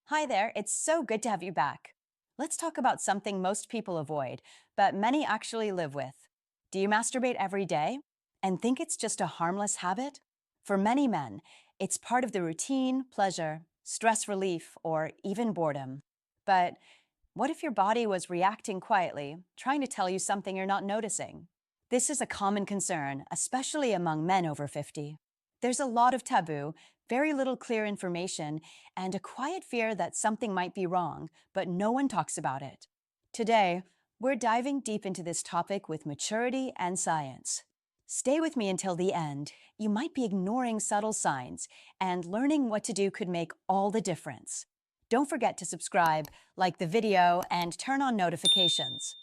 Hi there, it's so good to have you back. Let's talk about something most people avoid, but many actually live with. Do you masturbate every day and think it's just a harmless habit? For many men, it's part of the routine, pleasure, stress relief, or even boredom. But what if your body was reacting quietly, trying to tell you something you're not noticing? This is a common concern, especially among men over 50. There's a lot of taboo, very little clear information, and a quiet fear that something might be wrong, but no one talks about it. Today, we're diving deep into this topic with maturity and science. Stay with me until the end. You might be ignoring subtle signs, and learning what to do could make all the difference. Don't forget to subscribe, like the video, and turn on notifications.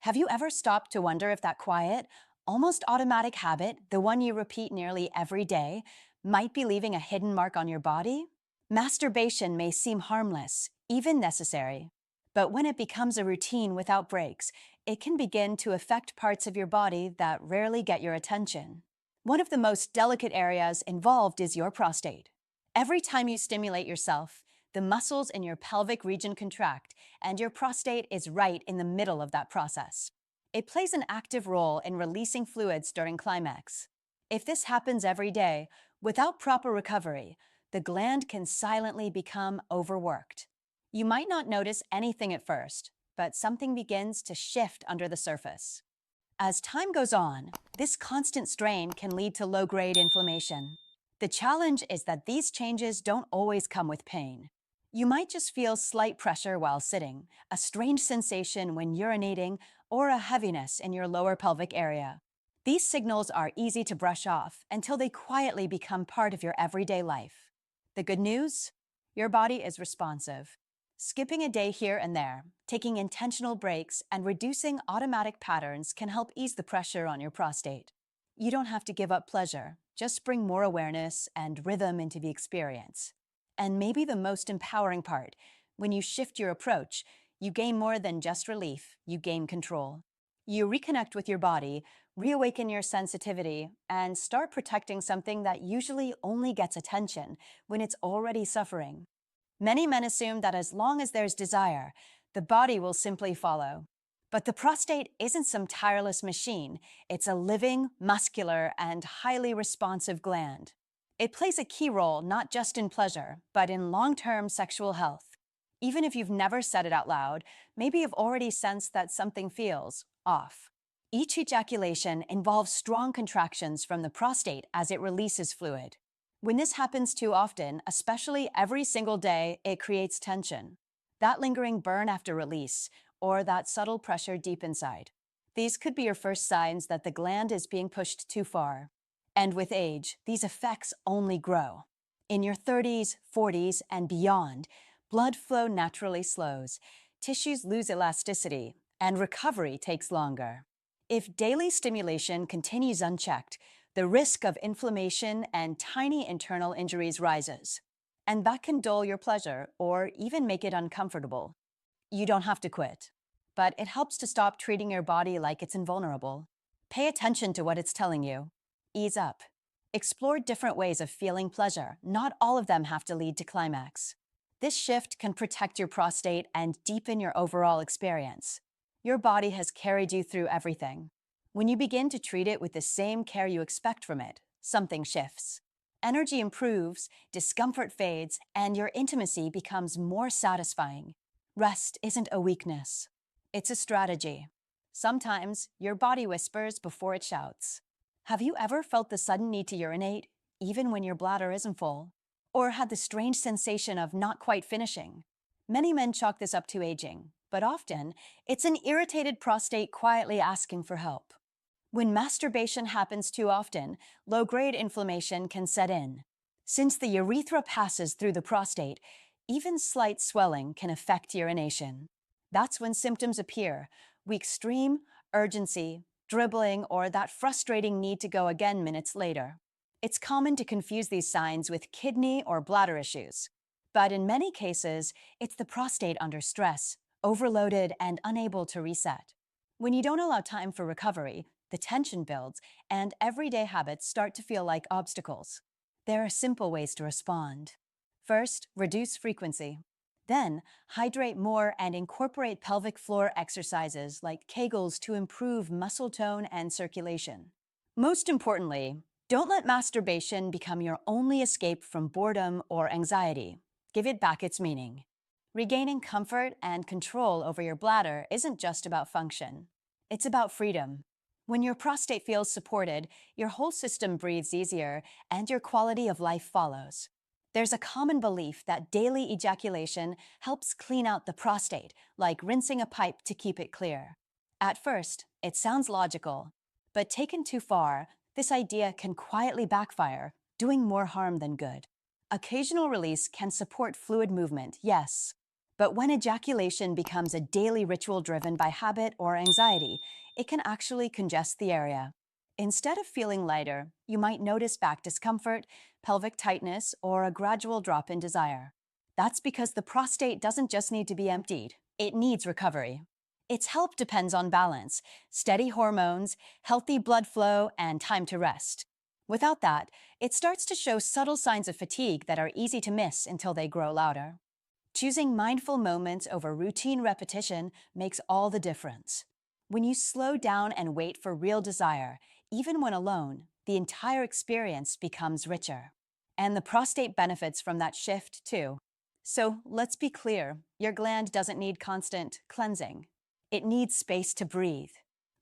Have you ever stopped to wonder if that quiet, almost automatic habit, the one you repeat nearly every day, might be leaving a hidden mark on your body? Masturbation may seem harmless, even necessary, but when it becomes a routine without breaks, it can begin to affect parts of your body that rarely get your attention. One of the most delicate areas involved is your prostate. Every time you stimulate yourself, the muscles in your pelvic region contract, and your prostate is right in the middle of that process. It plays an active role in releasing fluids during climax. If this happens every day, without proper recovery, the gland can silently become overworked. You might not notice anything at first, but something begins to shift under the surface. As time goes on, this constant strain can lead to low-grade inflammation. The challenge is that these changes don't always come with pain. You might just feel slight pressure while sitting, a strange sensation when urinating, or a heaviness in your lower pelvic area. These signals are easy to brush off until they quietly become part of your everyday life. The good news? Your body is responsive. Skipping a day here and there, taking intentional breaks, and reducing automatic patterns can help ease the pressure on your prostate. You don't have to give up pleasure, just bring more awareness and rhythm into the experience. And maybe the most empowering part, when you shift your approach, you gain more than just relief, you gain control. You reconnect with your body, reawaken your sensitivity, and start protecting something that usually only gets attention when it's already suffering. Many men assume that as long as there's desire, the body will simply follow. But the prostate isn't some tireless machine. It's a living, muscular, and highly responsive gland. It plays a key role not just in pleasure, but in long-term sexual health. Even if you've never said it out loud, maybe you've already sensed that something feels off. Each ejaculation involves strong contractions from the prostate as it releases fluid. When this happens too often, especially every single day, it creates tension. That lingering burn after release, or that subtle pressure deep inside. These could be your first signs that the gland is being pushed too far. And with age, these effects only grow. In your 30s, 40s, and beyond, blood flow naturally slows, tissues lose elasticity, and recovery takes longer. If daily stimulation continues unchecked, the risk of inflammation and tiny internal injuries rises. And that can dull your pleasure or even make it uncomfortable. You don't have to quit, but it helps to stop treating your body like it's invulnerable. Pay attention to what it's telling you. Ease up. Explore different ways of feeling pleasure. Not all of them have to lead to climax. This shift can protect your prostate and deepen your overall experience. Your body has carried you through everything. When you begin to treat it with the same care you expect from it, something shifts. Energy improves, discomfort fades, and your intimacy becomes more satisfying. Rest isn't a weakness. It's a strategy. Sometimes your body whispers before it shouts. Have you ever felt the sudden need to urinate, even when your bladder isn't full? Or had the strange sensation of not quite finishing? Many men chalk this up to aging, but often it's an irritated prostate quietly asking for help. When masturbation happens too often, low-grade inflammation can set in. Since the urethra passes through the prostate, even slight swelling can affect urination. That's when symptoms appear: weak stream, urgency, dribbling, or that frustrating need to go again minutes later. It's common to confuse these signs with kidney or bladder issues. But in many cases, it's the prostate under stress, overloaded and unable to reset. When you don't allow time for recovery, the tension builds, and everyday habits start to feel like obstacles. There are simple ways to respond. First, reduce frequency. Then, hydrate more and incorporate pelvic floor exercises like Kegels to improve muscle tone and circulation. Most importantly, don't let masturbation become your only escape from boredom or anxiety. Give it back its meaning. Regaining comfort and control over your bladder isn't just about function. It's about freedom. When your prostate feels supported, your whole system breathes easier and your quality of life follows. There's a common belief that daily ejaculation helps clean out the prostate, like rinsing a pipe to keep it clear. At first, it sounds logical, but taken too far, this idea can quietly backfire, doing more harm than good. Occasional release can support fluid movement, yes, but when ejaculation becomes a daily ritual driven by habit or anxiety, it can actually congest the area. Instead of feeling lighter, you might notice back discomfort, pelvic tightness, or a gradual drop in desire. That's because the prostate doesn't just need to be emptied, it needs recovery. Its health depends on balance, steady hormones, healthy blood flow, and time to rest. Without that, it starts to show subtle signs of fatigue that are easy to miss until they grow louder. Choosing mindful moments over routine repetition makes all the difference. When you slow down and wait for real desire, even when alone, the entire experience becomes richer. And the prostate benefits from that shift too. So let's be clear, your gland doesn't need constant cleansing. It needs space to breathe.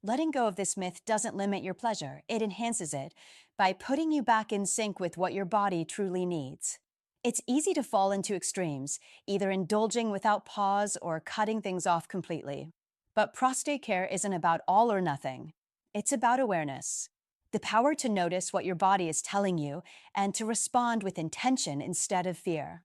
Letting go of this myth doesn't limit your pleasure, it enhances it by putting you back in sync with what your body truly needs. It's easy to fall into extremes, either indulging without pause or cutting things off completely. But prostate care isn't about all or nothing. It's about awareness. The power to notice what your body is telling you and to respond with intention instead of fear.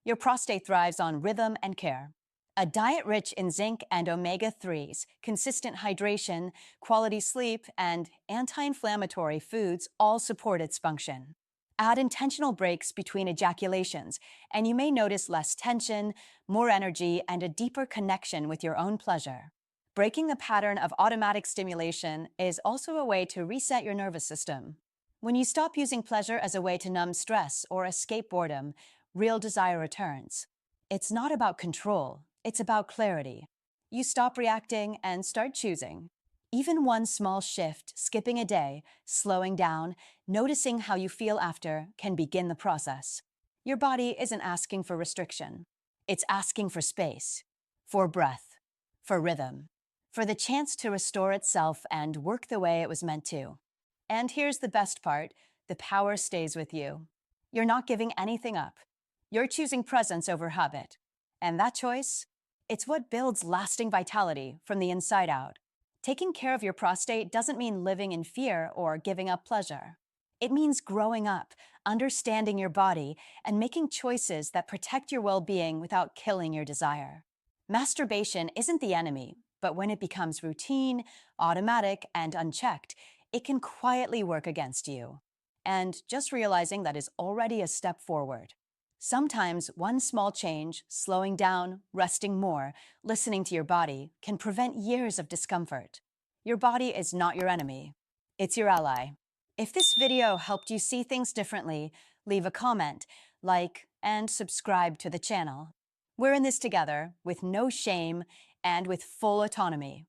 Your prostate thrives on rhythm and care. A diet rich in zinc and omega-3s, consistent hydration, quality sleep, and anti-inflammatory foods all support its function. Add intentional breaks between ejaculations, and you may notice less tension, more energy, and a deeper connection with your own pleasure. Breaking the pattern of automatic stimulation is also a way to reset your nervous system. When you stop using pleasure as a way to numb stress or escape boredom, real desire returns. It's not about control, it's about clarity. You stop reacting and start choosing. Even one small shift, skipping a day, slowing down, noticing how you feel after, can begin the process. Your body isn't asking for restriction. It's asking for space, for breath, for rhythm, for the chance to restore itself and work the way it was meant to. And here's the best part, the power stays with you. You're not giving anything up. You're choosing presence over habit. And that choice, it's what builds lasting vitality from the inside out. Taking care of your prostate doesn't mean living in fear or giving up pleasure. It means growing up, understanding your body, and making choices that protect your well-being without killing your desire. Masturbation isn't the enemy, but when it becomes routine, automatic, and unchecked, it can quietly work against you. And just realizing that is already a step forward. Sometimes one small change, slowing down, resting more, listening to your body, can prevent years of discomfort. Your body is not your enemy. It's your ally. If this video helped you see things differently, leave a comment, like, and subscribe to the channel. We're in this together, with no shame and with full autonomy.